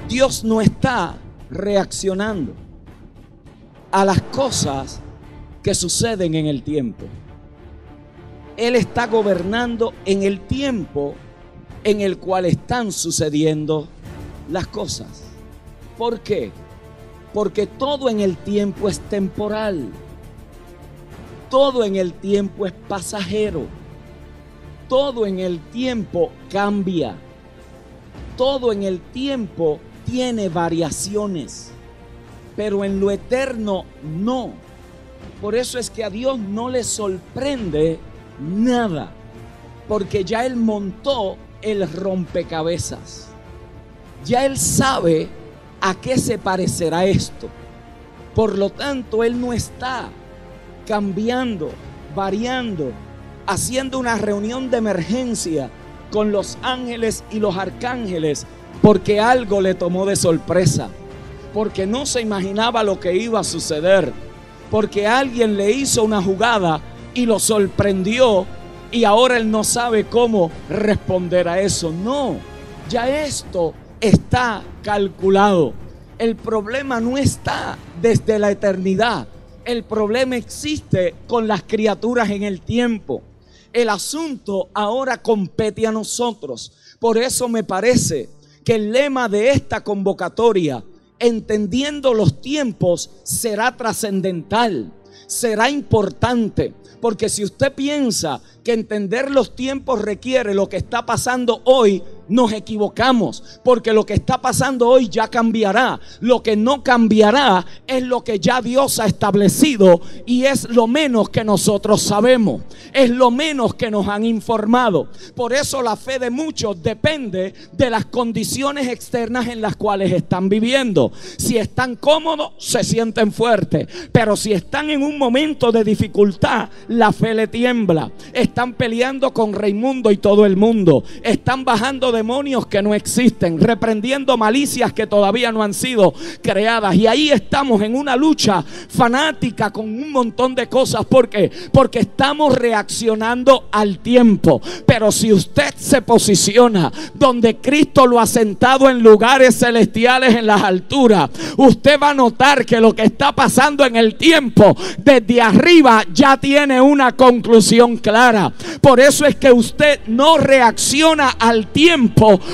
Dios no está reaccionando a las cosas que suceden en el tiempo. Él está gobernando en el tiempo en el cual están sucediendo las cosas. ¿Por qué? Porque todo en el tiempo es temporal. Todo en el tiempo es pasajero. Todo en el tiempo cambia. Todo en el tiempo tiene variaciones. Pero en lo eterno no. Por eso es que a Dios no le sorprende nada. Porque ya Él montó el rompecabezas. Ya Él sabe a qué se parecerá esto. Por lo tanto, Él no está cambiando, variando, haciendo una reunión de emergencia con los ángeles y los arcángeles porque algo le tomó de sorpresa, porque no se imaginaba lo que iba a suceder, porque alguien le hizo una jugada y lo sorprendió y ahora él no sabe cómo responder a eso. No, ya esto está calculado. El problema no está desde la eternidad. El problema existe con las criaturas en el tiempo. El asunto ahora compete a nosotros. Por eso me parece que el lema de esta convocatoria, entendiendo los tiempos, será trascendental, será importante. Porque si usted piensa que entender los tiempos requiere lo que está pasando hoy, nos equivocamos, porque lo que está pasando hoy ya cambiará. Lo que no cambiará es lo que ya Dios ha establecido, y es lo menos que nosotros sabemos, es lo menos que nos han informado. Por eso la fe de muchos depende de las condiciones externas en las cuales están viviendo. Si están cómodos, se sienten fuertes, pero si están en un momento de dificultad, la fe le tiembla. Están peleando con Raimundo y todo el mundo, están bajando demonios que no existen, reprendiendo malicias que todavía no han sido creadas, y ahí estamos en una lucha fanática con un montón de cosas. ¿Por qué? Porque estamos reaccionando al tiempo. Pero si usted se posiciona donde Cristo lo ha sentado en lugares celestiales en las alturas, usted va a notar que lo que está pasando en el tiempo desde arriba ya tiene una conclusión clara. Por eso es que usted no reacciona al tiempo.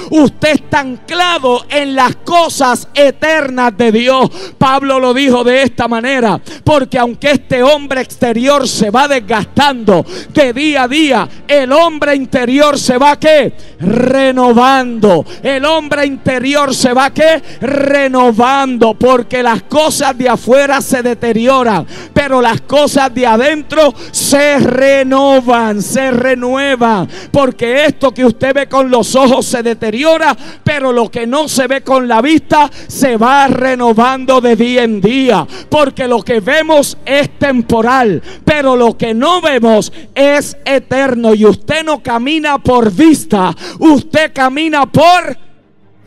Usted está anclado en las cosas eternas de Dios. Pablo lo dijo de esta manera: porque aunque este hombre exterior se va desgastando de día a día, el hombre interior se va ¿qué? Renovando. El hombre interior se va ¿qué? Renovando, porque las cosas de afuera se deterioran, pero las cosas de adentro se renovan, se renuevan. Porque esto que usted ve con los ojos se deteriora, pero lo que no se ve con la vista se va renovando de día en día. Porque lo que vemos es temporal, pero lo que no vemos es eterno. Y usted no camina por vista, usted camina por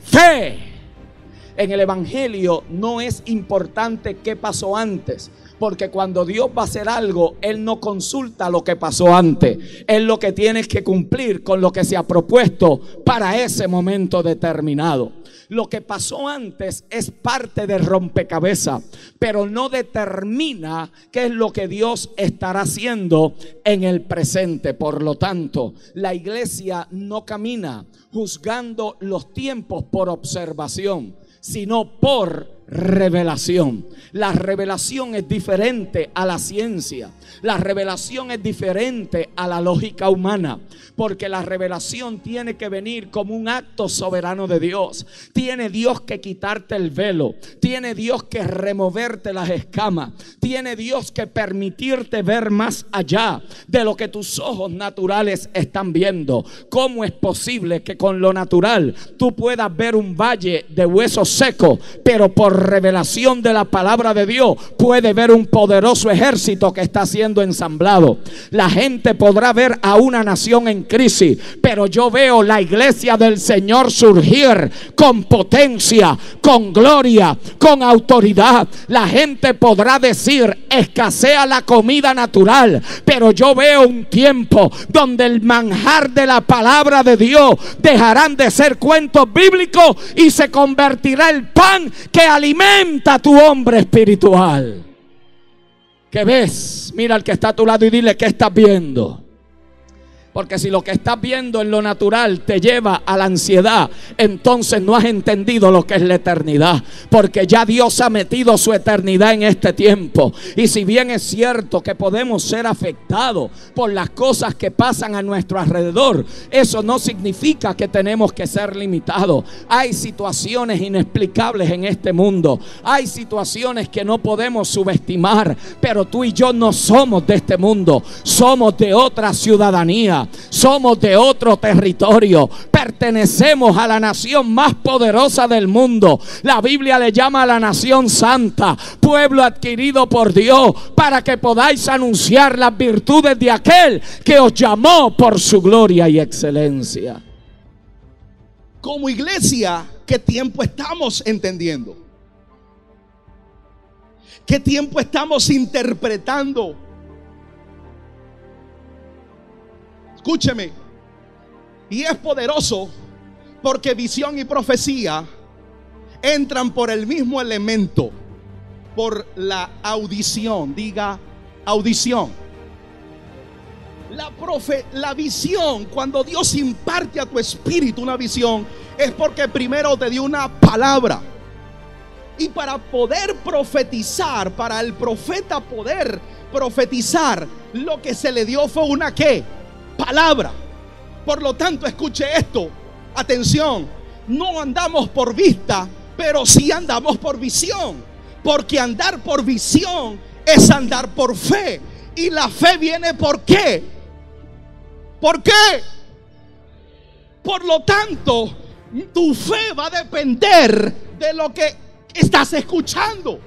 fe. En el evangelio no es importante qué pasó antes, porque cuando Dios va a hacer algo, Él no consulta lo que pasó antes. Él lo que tiene es que cumplir con lo que se ha propuesto para ese momento determinado. Lo que pasó antes es parte del rompecabezas, pero no determina qué es lo que Dios estará haciendo en el presente. Por lo tanto, la iglesia no camina juzgando los tiempos por observación, sino por revelación. La revelación es diferente a la ciencia. La revelación es diferente a la lógica humana, porque la revelación tiene que venir como un acto soberano de Dios. Tiene Dios que quitarte el velo, tiene Dios que removerte las escamas, tiene Dios que permitirte ver más allá de lo que tus ojos naturales están viendo. ¿Cómo es posible que con lo natural tú puedas ver un valle de huesos secos, pero por por revelación de la palabra de Dios, puede ver un poderoso ejército que está siendo ensamblado. La gente podrá ver a una nación en crisis, pero yo veo la iglesia del Señor surgir con potencia, con gloria, con autoridad. La gente podrá decir: escasea la comida natural, pero yo veo un tiempo donde el manjar de la palabra de Dios dejarán de ser cuentos bíblicos y se convertirá el pan que alimenta a tu hombre espiritual. ¿Qué ves? Mira al que está a tu lado y dile: ¿qué estás viendo? Porque si lo que estás viendo en lo natural te lleva a la ansiedad, entonces no has entendido lo que es la eternidad. Porque ya Dios ha metido su eternidad en este tiempo. Y si bien es cierto que podemos ser afectados por las cosas que pasan a nuestro alrededor, eso no significa que tenemos que ser limitados. Hay situaciones inexplicables en este mundo. Hay situaciones que no podemos subestimar. Pero tú y yo no somos de este mundo. Somos de otra ciudadanía. Somos de otro territorio. Pertenecemos a la nación más poderosa del mundo. La Biblia le llama a la nación santa, pueblo adquirido por Dios, para que podáis anunciar las virtudes de aquel que os llamó por su gloria y excelencia. Como iglesia, ¿qué tiempo estamos entendiendo? ¿Qué tiempo estamos interpretando? Escúcheme, y es poderoso porque visión y profecía entran por el mismo elemento, por la audición. Diga audición. La visión, cuando Dios imparte a tu espíritu una visión, es porque primero te dio una palabra. Y para poder profetizar, para el profeta poder profetizar, lo que se le dio fue una ¿qué? Palabra. Por lo tanto, escuche esto, atención, no andamos por vista, pero sí andamos por visión, porque andar por visión es andar por fe, y la fe viene ¿por qué? ¿Por qué? Por lo tanto, tu fe va a depender de lo que estás escuchando.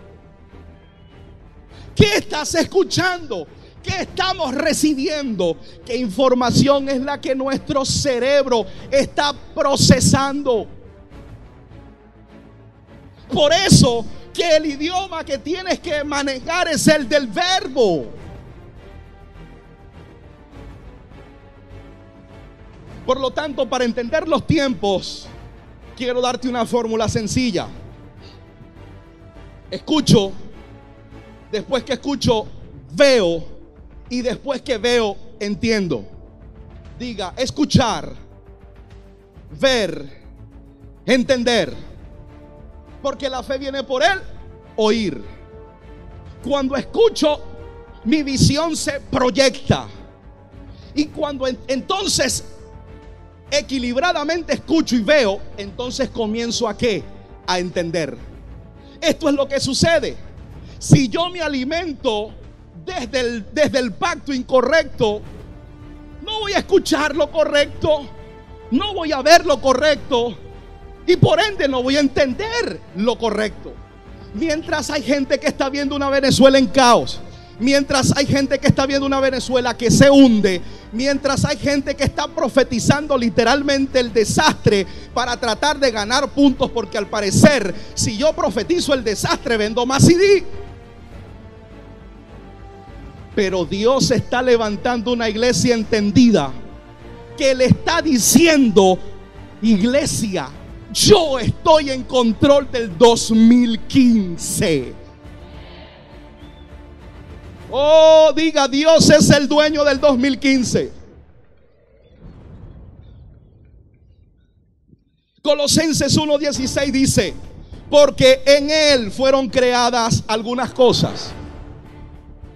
¿Qué estás escuchando? ¿Qué estamos recibiendo? ¿Qué información es la que nuestro cerebro está procesando? Por eso que el idioma que tienes que manejar es el del verbo. Por lo tanto, para entender los tiempos, quiero darte una fórmula sencilla. Escucho, después que escucho, veo. Y después que veo, entiendo. Diga: escuchar, ver, entender. Porque la fe viene por el oír. Cuando escucho, mi visión se proyecta. Y cuando entonces equilibradamente escucho y veo, entonces comienzo ¿a qué? A entender. Esto es lo que sucede. Si yo me alimento desde el pacto incorrecto, no voy a escuchar lo correcto, no voy a ver lo correcto, y por ende no voy a entender lo correcto. Mientras hay gente que está viendo una Venezuela en caos, mientras hay gente que está viendo una Venezuela que se hunde, mientras hay gente que está profetizando literalmente el desastre para tratar de ganar puntos, porque al parecer si yo profetizo el desastre vendo más CD. Pero Dios está levantando una iglesia entendida que le está diciendo: iglesia, yo estoy en control del 2015. Oh, diga: Dios es el dueño del 2015. Colosenses 1:16 dice: porque en Él fueron creadas algunas cosas.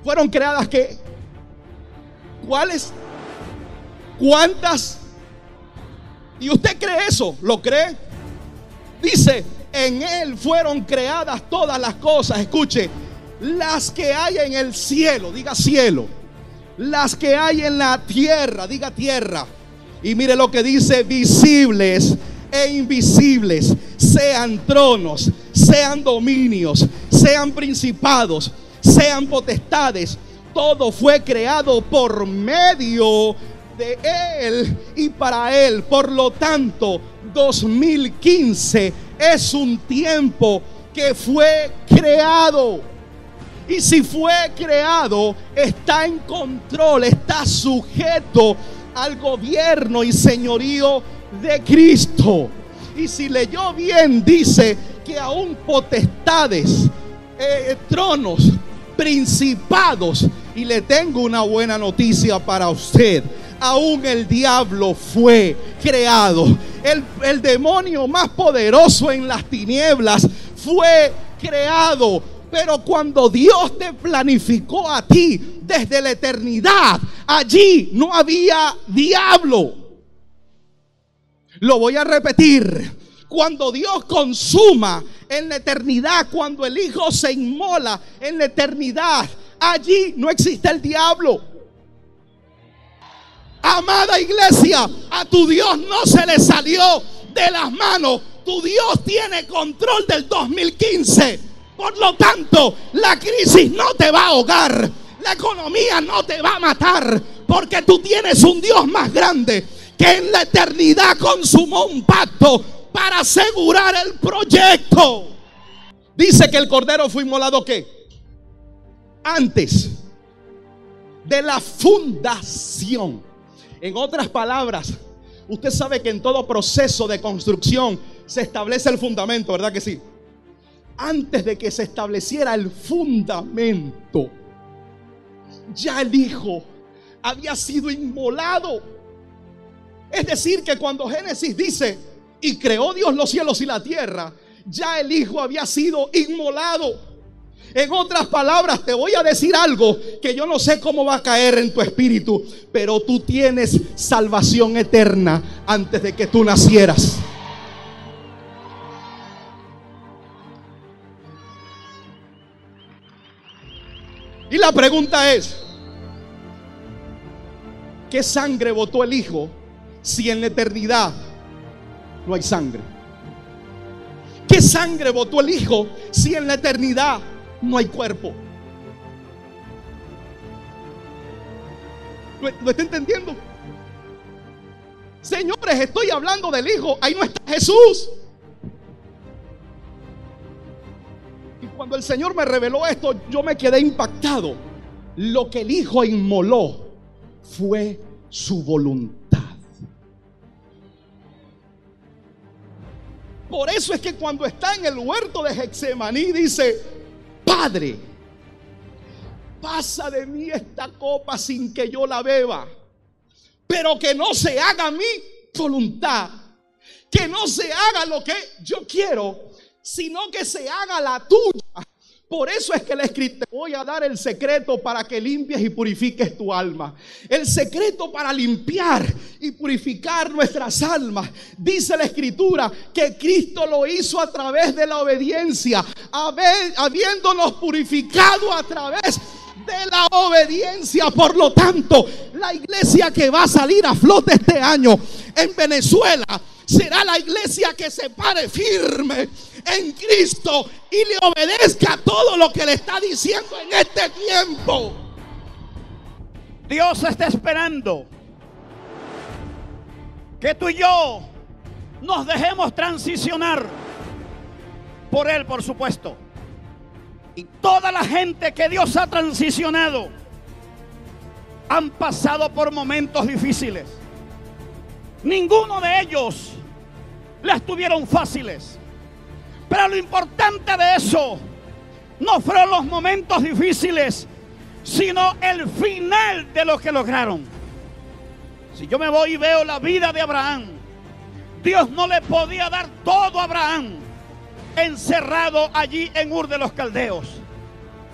¿Fueron creadas qué? ¿Cuáles? ¿Cuántas? ¿Y usted cree eso? ¿Lo cree? Dice: en Él fueron creadas todas las cosas. Escuche: las que hay en el cielo, diga cielo, las que hay en la tierra, diga tierra. Y mire lo que dice: visibles e invisibles, sean tronos, sean dominios, sean principados, sean potestades. Todo fue creado por medio de Él y para Él. Por lo tanto, 2015 es un tiempo que fue creado. Y si fue creado, está en control, está sujeto al gobierno y señorío de Cristo. Y si leyó bien, dice que aún potestades, tronos, principados. Y le tengo una buena noticia para usted: aún el diablo fue creado. El demonio más poderoso en las tinieblas fue creado. Pero cuando Dios te planificó a ti desde la eternidad, allí no había diablo. Lo voy a repetir. Cuando Dios consuma en la eternidad, cuando el Hijo se inmola en la eternidad, allí no existe el diablo. Amada iglesia, a tu Dios no se le salió de las manos. Tu Dios tiene control del 2015. Por lo tanto, la crisis no te va a ahogar, la economía no te va a matar, porque tú tienes un Dios más grande que en la eternidad consumó un pacto para asegurar el proyecto. Dice que el cordero fue inmolado, ¿qué? Antes de la fundación. En otras palabras, usted sabe que en todo proceso de construcción se establece el fundamento, ¿verdad que sí? Antes de que se estableciera el fundamento, ya el Hijo había sido inmolado. Es decir, que cuando Génesis dice: y creó Dios los cielos y la tierra, ya el Hijo había sido inmolado. En otras palabras, te voy a decir algo que yo no sé cómo va a caer en tu espíritu, pero tú tienes salvación eterna antes de que tú nacieras. Y la pregunta es: ¿qué sangre botó el Hijo si en la eternidad no hay sangre? ¿Qué sangre botó el Hijo si en la eternidad no hay cuerpo? ¿Lo está entendiendo? Señores, estoy hablando del Hijo. Ahí no está Jesús. Y cuando el Señor me reveló esto, yo me quedé impactado. Lo que el Hijo inmoló fue su voluntad. Por eso es que cuando está en el huerto de Getsemaní dice: Padre, pasa de mí esta copa sin que yo la beba, pero que no se haga mi voluntad, que no se haga lo que yo quiero, sino que se haga la tuya. Por eso es que le escribí: te voy a dar el secreto para que limpies y purifiques tu alma. El secreto para limpiar y purificar nuestras almas. Dice la Escritura que Cristo lo hizo a través de la obediencia, habiéndonos purificado a través de la obediencia. Por lo tanto, la iglesia que va a salir a flote este año en Venezuela será la iglesia que se pare firme en Cristo y le obedezca todo lo que le está diciendo en este tiempo. Dios está esperando que tú y yo nos dejemos transicionar por Él, por supuesto. Y toda la gente que Dios ha transicionado han pasado por momentos difíciles. Ninguno de ellos las tuvieron fáciles. Pero lo importante de eso no fueron los momentos difíciles, sino el final de lo que lograron. Si yo me voy y veo la vida de Abraham, Dios no le podía dar todo a Abraham encerrado allí en Ur de los Caldeos.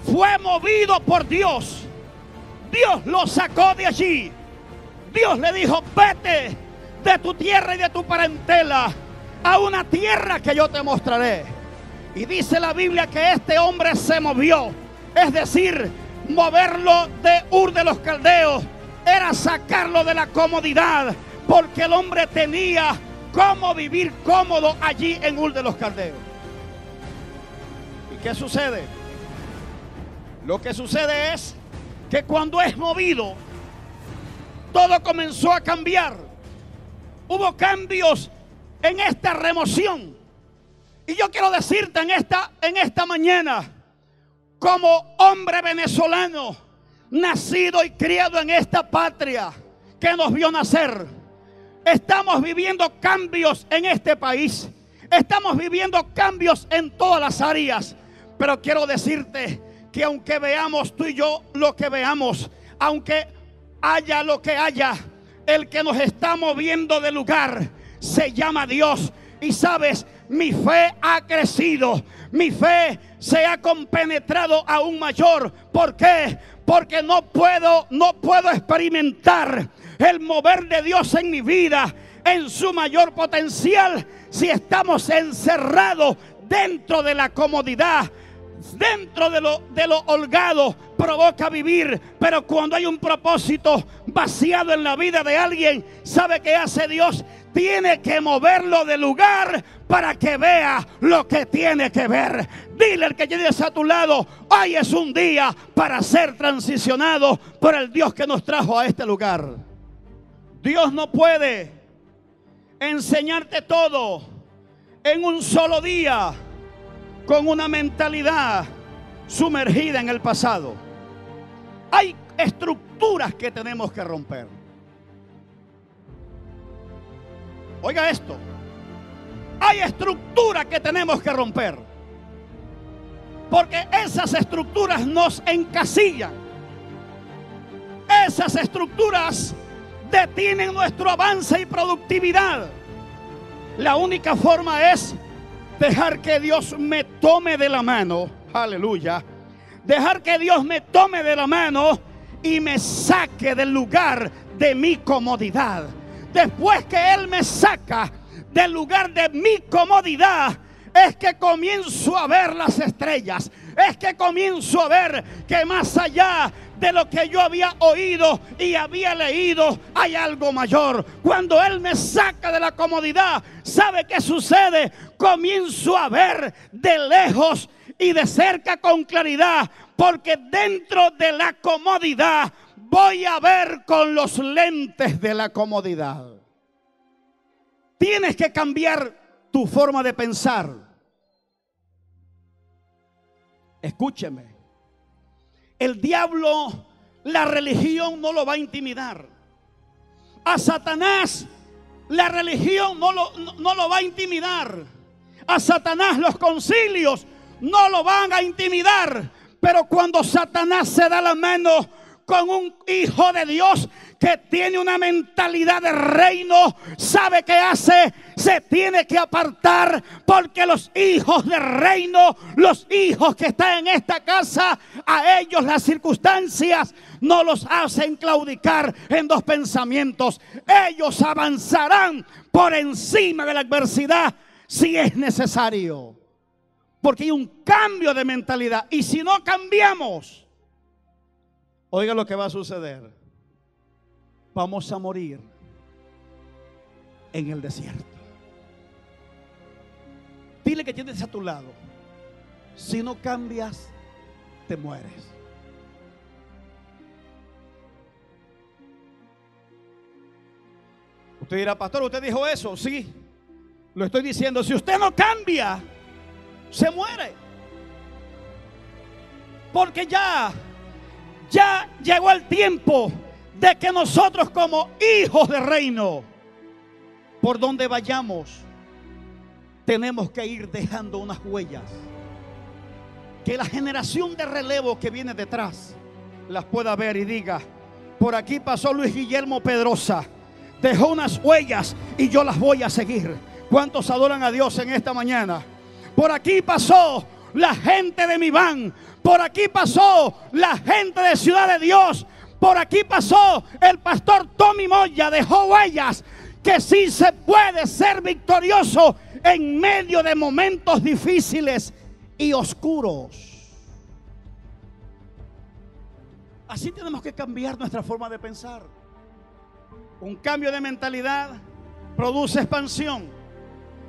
Fue movido por Dios. Dios lo sacó de allí. Dios le dijo: vete de tu tierra y de tu parentela a una tierra que yo te mostraré. Y dice la Biblia que este hombre se movió. Es decir, moverlo de Ur de los Caldeos era sacarlo de la comodidad, porque el hombre tenía cómo vivir cómodo allí en Ur de los Caldeos. ¿Qué sucede? Lo que sucede es que cuando es movido, todo comenzó a cambiar. Hubo cambios en esta remoción. Y yo quiero decirte en esta mañana, como hombre venezolano, nacido y criado en esta patria que nos vio nacer, estamos viviendo cambios en este país. Estamos viviendo cambios en todas las áreas. Pero quiero decirte que aunque veamos tú y yo lo que veamos, aunque haya lo que haya, el que nos está moviendo de lugar se llama Dios. Y sabes, mi fe ha crecido, mi fe se ha compenetrado aún mayor. ¿Por qué? Porque no puedo experimentar el mover de Dios en mi vida en su mayor potencial si estamos encerrados dentro de la comodidad. Dentro de lo holgado provoca vivir, pero cuando hay un propósito vaciado en la vida de alguien, ¿sabe qué hace Dios? Tiene que moverlo de lugar para que vea lo que tiene que ver. Dile al que tienes a tu lado, hoy es un día para ser transicionado por el Dios que nos trajo a este lugar. Dios no puede enseñarte todo en un solo día con una mentalidad sumergida en el pasado. Hay estructuras que tenemos que romper. Oiga esto. Hay estructuras que tenemos que romper, porque esas estructuras nos encasillan. Esas estructuras detienen nuestro avance y productividad. La única forma es dejar que Dios me tome de la mano. Aleluya. Dejar que Dios me tome de la mano y me saque del lugar de mi comodidad. Después que Él me saca del lugar de mi comodidad, es que comienzo a ver las estrellas. Es que comienzo a ver que más allá de lo que yo había oído y había leído, hay algo mayor. Cuando Él me saca de la comodidad, ¿sabe qué sucede? Comienzo a ver de lejos y de cerca con claridad, porque dentro de la comodidad voy a ver con los lentes de la comodidad. Tienes que cambiar tu forma de pensar. Escúcheme. El diablo, la religión no lo va a intimidar. A Satanás, la religión no lo va a intimidar. A Satanás los concilios no lo van a intimidar. Pero cuando Satanás se da la mano con un hijo de Dios que tiene una mentalidad de reino, ¿sabe qué hace? Se tiene que apartar, porque los hijos de reino, los hijos que están en esta casa, a ellos las circunstancias no los hacen claudicar en dos pensamientos. Ellos avanzarán por encima de la adversidad si es necesario, porque hay un cambio de mentalidad. Y si no cambiamos, oiga lo que va a suceder. Vamos a morir en el desierto. Dile que tienes a tu lado, si no cambias, te mueres. Usted dirá, pastor, ¿usted dijo eso? Sí, lo estoy diciendo. Si usted no cambia, se muere. Porque ya llegó el tiempo de que nosotros, como hijos de reino, por donde vayamos, tenemos que ir dejando unas huellas, que la generación de relevo que viene detrás las pueda ver y diga: por aquí pasó Luis Guillermo Pedrosa, dejó unas huellas y yo las voy a seguir. ¿Cuántos adoran a Dios en esta mañana? Por aquí pasó la gente de Mi Van, por aquí pasó la gente de Ciudad de Dios, por aquí pasó el pastor Tommy Moya, dejó huellas. Que sí se puede ser victorioso en medio de momentos difíciles y oscuros. Así tenemos que cambiar nuestra forma de pensar. Un cambio de mentalidad produce expansión.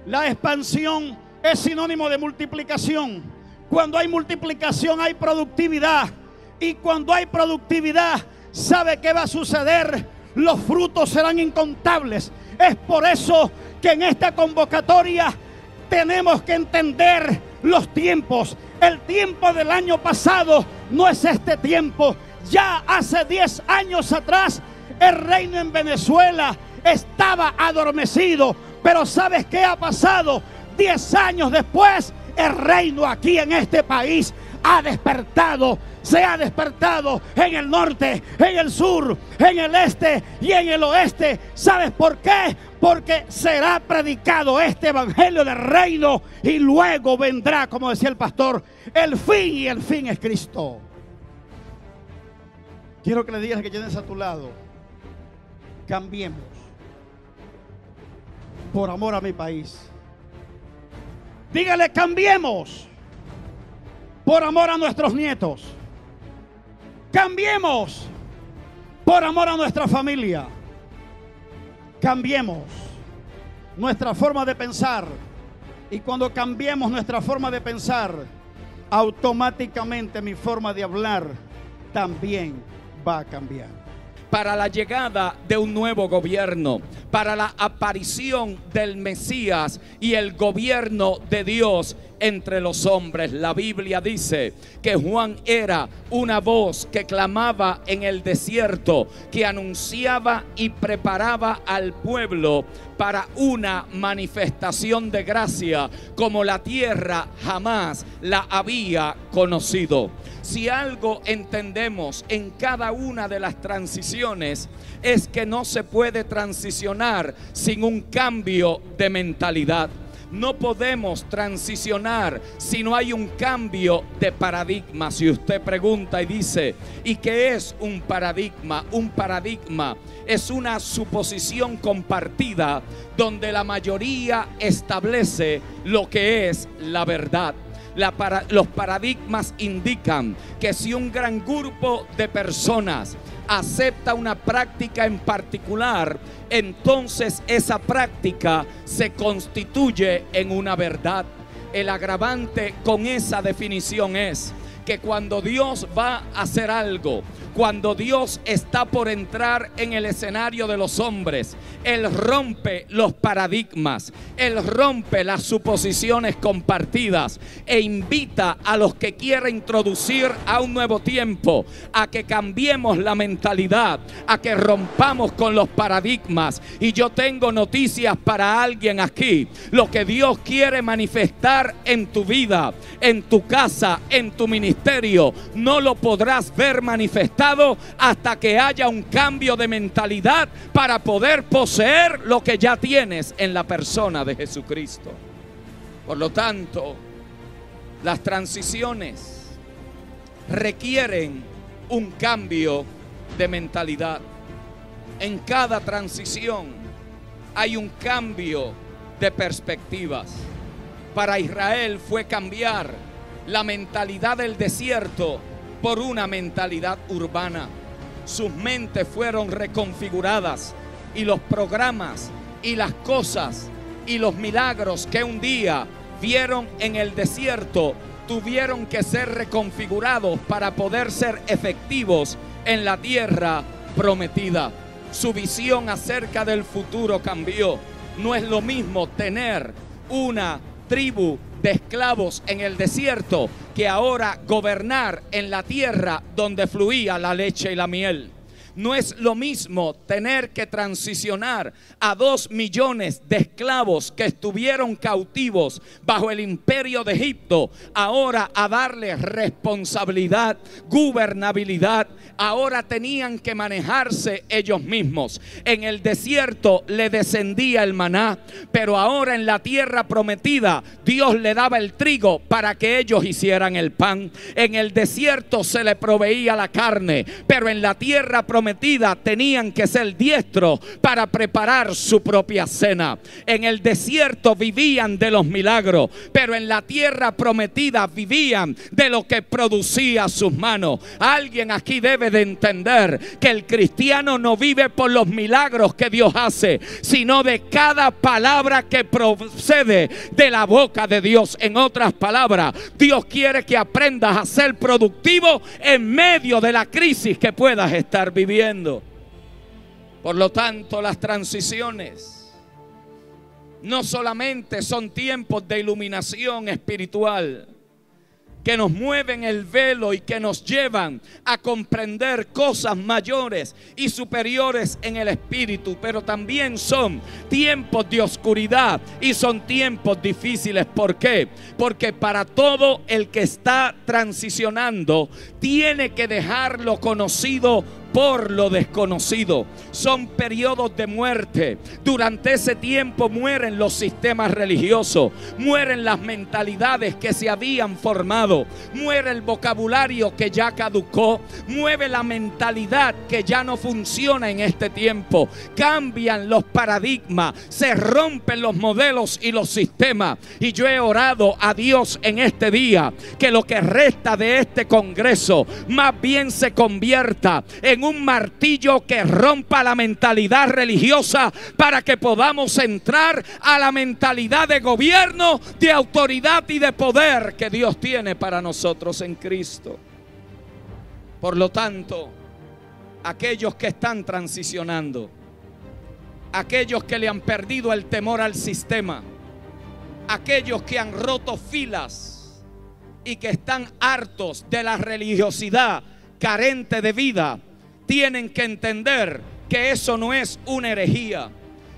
La expansión es sinónimo de multiplicación. Cuando hay multiplicación hay productividad. Y cuando hay productividad, ¿sabe qué va a suceder? Los frutos serán incontables. Es por eso que en esta convocatoria tenemos que entender los tiempos. El tiempo del año pasado no es este tiempo. Ya hace 10 años atrás el reino en Venezuela estaba adormecido. Pero ¿sabes qué ha pasado? 10 años después, el reino aquí en este país ha despertado. Se ha despertado en el norte, en el sur, en el este y en el oeste. ¿Sabes por qué? Porque será predicado este evangelio del reino y luego vendrá, como decía el pastor, el fin, y el fin es Cristo. Quiero que le digas que tienes a tu lado: cambiemos por amor a mi país. Dígale: cambiemos por amor a nuestros nietos. Cambiemos por amor a nuestra familia. Cambiemos nuestra forma de pensar. Y cuando cambiemos nuestra forma de pensar, automáticamente mi forma de hablar también va a cambiar. Para la llegada de un nuevo gobierno, para la aparición del Mesías y el gobierno de Dios entre los hombres. La Biblia dice que Juan era una voz que clamaba en el desierto, que anunciaba y preparaba al pueblo para una manifestación de gracia como la tierra jamás la había conocido. Si algo entendemos en cada una de las transiciones, es que no se puede transicionar sin un cambio de mentalidad. No podemos transicionar si no hay un cambio de paradigma. Si usted pregunta y dice, ¿y qué es un paradigma? Un paradigma es una suposición compartida donde la mayoría establece lo que es la verdad. Los paradigmas indican que si un gran grupo de personas acepta una práctica en particular, entonces esa práctica se constituye en una verdad. El agravante con esa definición es que cuando Dios va a hacer algo, cuando Dios está por entrar en el escenario de los hombres, Él rompe los paradigmas, Él rompe las suposiciones compartidas e invita a los que quieren introducir a un nuevo tiempo a que cambiemos la mentalidad, a que rompamos con los paradigmas. Y yo tengo noticias para alguien aquí: lo que Dios quiere manifestar en tu vida, en tu casa, en tu ministerio, no lo podrás ver manifestado hasta que haya un cambio de mentalidad para poder poseer lo que ya tienes en la persona de Jesucristo. Por lo tanto, las transiciones requieren un cambio de mentalidad. En cada transición hay un cambio de perspectivas. Para Israel fue cambiar la mentalidad del desierto por una mentalidad urbana. Sus mentes fueron reconfiguradas y los programas y las cosas y los milagros que un día vieron en el desierto tuvieron que ser reconfigurados para poder ser efectivos en la tierra prometida. Su visión acerca del futuro cambió. No es lo mismo tener una tribu de esclavos en el desierto que ahora gobernar en la tierra donde fluía la leche y la miel. No es lo mismo tener que transicionar a 2 millones de esclavos que estuvieron cautivos bajo el imperio de Egipto, ahora a darles responsabilidad, gobernabilidad. Ahora tenían que manejarse ellos mismos. En el desierto le descendía el maná, pero ahora en la tierra prometida Dios le daba el trigo para que ellos hicieran el pan. En el desierto se le proveía la carne, pero en la tierra prometida prometida tenían que ser diestros para preparar su propia cena. En el desierto vivían de los milagros, pero en la tierra prometida vivían de lo que producía sus manos. Alguien aquí debe de entender que el cristiano no vive por los milagros que Dios hace, sino de cada palabra que procede de la boca de Dios. En otras palabras, Dios quiere que aprendas a ser productivo en medio de la crisis que puedas estar viviendo. Por lo tanto, las transiciones no solamente son tiempos de iluminación espiritual que nos mueven el velo y que nos llevan a comprender cosas mayores y superiores en el espíritu, pero también son tiempos de oscuridad y son tiempos difíciles. ¿Por qué? Porque para todo el que está transicionando tiene que dejar lo conocido por lo desconocido. Son periodos de muerte. Durante ese tiempo mueren los sistemas religiosos, mueren las mentalidades que se habían formado, muere el vocabulario que ya caducó, muere la mentalidad que ya no funciona en este tiempo, cambian los paradigmas, se rompen los modelos y los sistemas. Y yo he orado a Dios en este día que lo que resta de este congreso más bien se convierta en un martillo que rompa la mentalidad religiosa, para que podamos entrar a la mentalidad de gobierno, de autoridad y de poder que Dios tiene para nosotros en Cristo. Por lo tanto, aquellos que están transicionando, aquellos que le han perdido el temor al sistema, aquellos que han roto filas y que están hartos de la religiosidad carente de vida, tienen que entender que eso no es una herejía,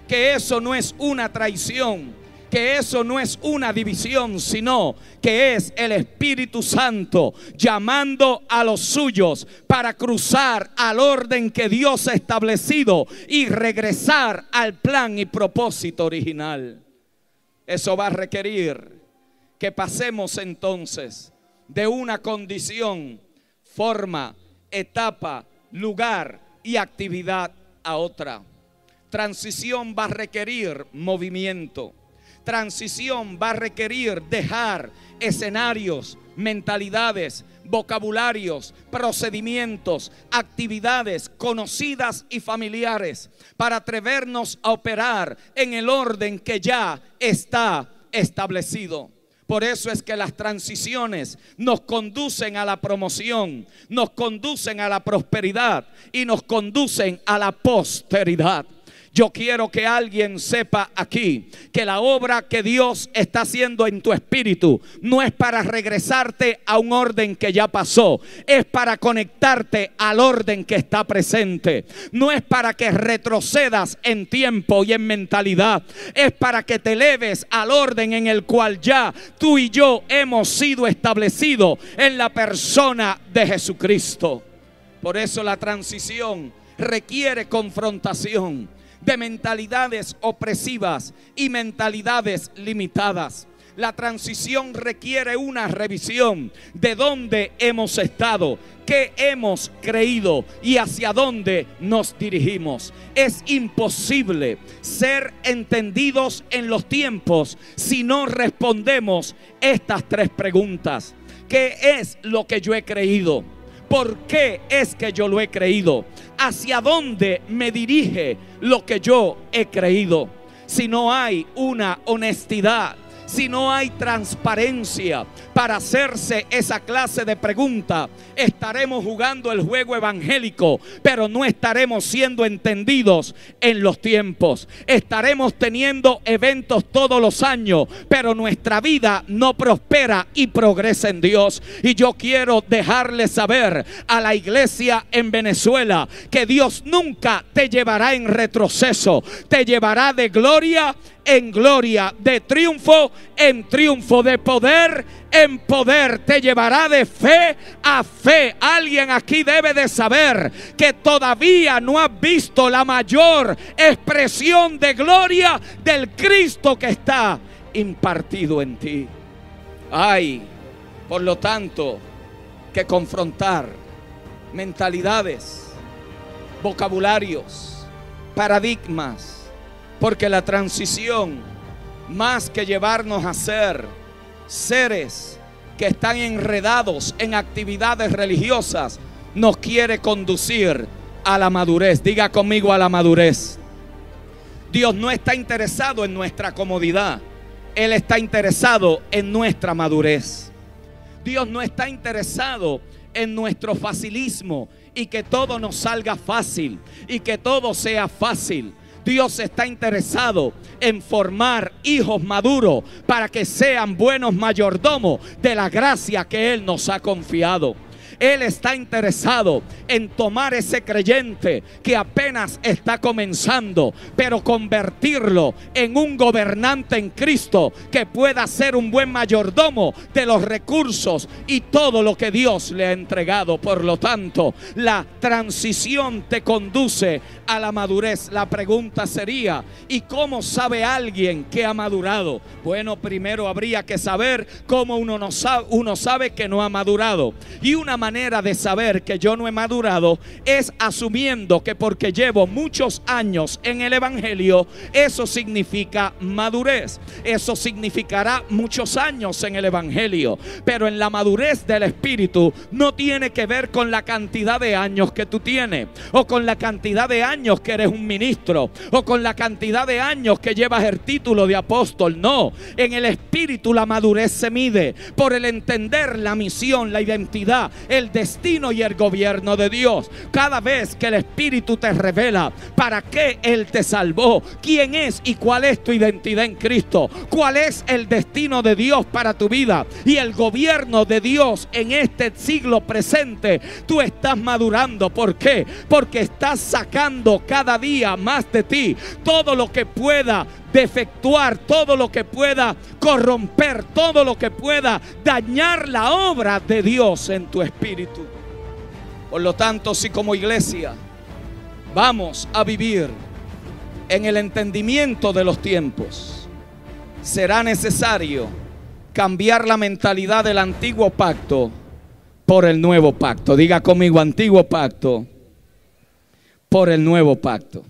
que eso no es una traición, que eso no es una división, sino que es el Espíritu Santo llamando a los suyos para cruzar al orden que Dios ha establecido y regresar al plan y propósito original. Eso va a requerir que pasemos entonces de una condición, forma, etapa, lugar y actividad a otra. Transición va a requerir movimiento. Transición va a requerir dejar escenarios, mentalidades, vocabularios, procedimientos, actividades conocidas y familiares para atrevernos a operar en el orden que ya está establecido. Por eso es que las transiciones nos conducen a la promoción, nos conducen a la prosperidad y nos conducen a la posteridad. Yo quiero que alguien sepa aquí que la obra que Dios está haciendo en tu espíritu no es para regresarte a un orden que ya pasó, es para conectarte al orden que está presente. No es para que retrocedas en tiempo y en mentalidad, es para que te eleves al orden en el cual ya tú y yo hemos sido establecidos en la persona de Jesucristo. Por eso la transición requiere confrontación de mentalidades opresivas y mentalidades limitadas. La transición requiere una revisión de dónde hemos estado, qué hemos creído y hacia dónde nos dirigimos. Es imposible ser entendidos en los tiempos si no respondemos estas tres preguntas. ¿Qué es lo que yo he creído? ¿Por qué es que yo lo he creído? ¿Hacia dónde me dirige lo que yo he creído? Si no hay una honestidad, si no hay transparencia para hacerse esa clase de pregunta, estaremos jugando el juego evangélico, pero no estaremos siendo entendidos en los tiempos. Estaremos teniendo eventos todos los años, pero nuestra vida no prospera y progresa en Dios. Y yo quiero dejarle saber a la iglesia en Venezuela que Dios nunca te llevará en retroceso, te llevará de gloria en gloria, de triunfo en triunfo, de poder en poder, te llevará de fe a fe. Alguien aquí debe de saber que todavía no has visto la mayor expresión de gloria del Cristo que está impartido en ti. Hay, por lo tanto, que confrontar mentalidades, vocabularios, paradigmas, porque la transición, más que llevarnos a ser seres que están enredados en actividades religiosas, nos quiere conducir a la madurez. Diga conmigo, a la madurez. Dios no está interesado en nuestra comodidad, Él está interesado en nuestra madurez. Dios no está interesado en nuestro facilismo y que todo nos salga fácil y que todo sea fácil. Dios está interesado en formar hijos maduros para que sean buenos mayordomos de la gracia que Él nos ha confiado. Él está interesado en tomar ese creyente que apenas está comenzando, pero convertirlo en un gobernante en Cristo que pueda ser un buen mayordomo de los recursos y todo lo que Dios le ha entregado. Por lo tanto, la transición te conduce a la madurez. La pregunta sería, ¿y cómo sabe alguien que ha madurado? Bueno, primero habría que saber cómo uno sabe que no ha madurado. Y una manera de saber que yo no he madurado es asumiendo que porque llevo muchos años en el Evangelio, eso significa madurez. Eso significará muchos años en el Evangelio, pero en la madurez del Espíritu no tiene que ver con la cantidad de años que tú tienes, o con la cantidad de años que eres un ministro, o con la cantidad de años que llevas el título de apóstol. No, en el Espíritu la madurez se mide por el entender la misión, la identidad, el destino y el gobierno de Dios. Cada vez que el Espíritu te revela para qué Él te salvó, quién es y cuál es tu identidad en Cristo, cuál es el destino de Dios para tu vida y el gobierno de Dios en este siglo presente, tú estás madurando. ¿Por qué? Porque estás sacando cada día más de ti todo lo que pueda defectuar, todo lo que pueda corromper, todo lo que pueda dañar la obra de Dios en tu espíritu. Por lo tanto, si como iglesia vamos a vivir en el entendimiento de los tiempos, será necesario cambiar la mentalidad del antiguo pacto por el nuevo pacto. Diga conmigo, antiguo pacto por el nuevo pacto.